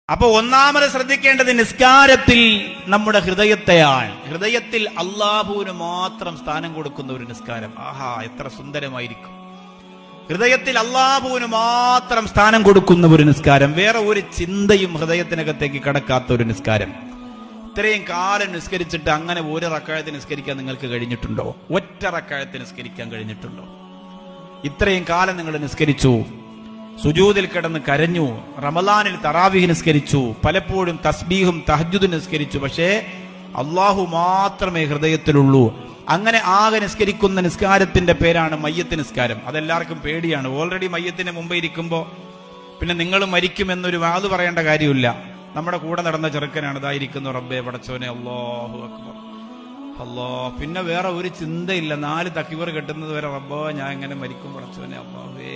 അപ്പൊ ഒന്നാമത് ശ്രദ്ധിക്കേണ്ടത് നിസ്കാരത്തിൽ നമ്മുടെ ഹൃദയത്തെയാണ്. ഹൃദയത്തിൽ അള്ളാഹുവിന് മാത്രം സ്ഥാനം കൊടുക്കുന്ന ഒരു നിസ്കാരം. ആഹാ, എത്ര സുന്ദരമായിരിക്കും! ഹൃദയത്തിൽ അള്ളാഹുവിന് മാത്രം സ്ഥാനം കൊടുക്കുന്ന ഒരു നിസ്കാരം, വേറെ ഒരു ചിന്തയും ഹൃദയത്തിനകത്തേക്ക് കടക്കാത്ത ഒരു നിസ്കാരം. ഇത്രയും കാലം നിസ്കരിച്ചിട്ട് അങ്ങനെ ഒരു റക്അത്ത് നിസ്കരിക്കാൻ നിങ്ങൾക്ക് കഴിഞ്ഞിട്ടുണ്ടോ? ഒറ്റ റക്അത്ത് നിസ്കരിക്കാൻ കഴിഞ്ഞിട്ടുണ്ടോ? ഇത്രയും കാലം നിങ്ങൾ നിസ്കരിച്ചു, സുജൂദിൽ കിടന്ന് കരഞ്ഞു, റമളാനിൽ തറാവീഹ് നിസ്കരിച്ചു, പലപ്പോഴും തസ്ബീഹും തഹജ്ജുദും നിസ്കരിച്ചു, പക്ഷേ അള്ളാഹു മാത്രമേ ഹൃദയത്തിലുള്ളൂ. അങ്ങനെ ആകെ നിസ്കരിക്കുന്ന നിസ്കാരത്തിന്റെ പേരാണ് മയ്യത്ത് നിസ്കാരം. അതെല്ലാവർക്കും പേടിയാണ്. ഓൾറെഡി മയ്യത്തിന് മുമ്പ് ഇരിക്കുമ്പോൾ പിന്നെ നിങ്ങൾ മരിക്കുമെന്നൊരു വാത് പറയേണ്ട കാര്യമില്ല. നമ്മുടെ കൂടെ നടന്ന ചെറുക്കനാണ്, ഇതായിരിക്കുന്നു, റബ്ബേ പടച്ചോനെ, അല്ലാഹു അക്ബർ, അല്ലാഹ്. പിന്നെ വേറെ ഒരു ചിന്തയില്ല. 4 തക്ബീർ കെട്ടുന്നത് വരെ റബ്ബോ ഞാൻ എങ്ങനെ മരിക്കും പടച്ചോനെ, അല്ലാഹുവേ.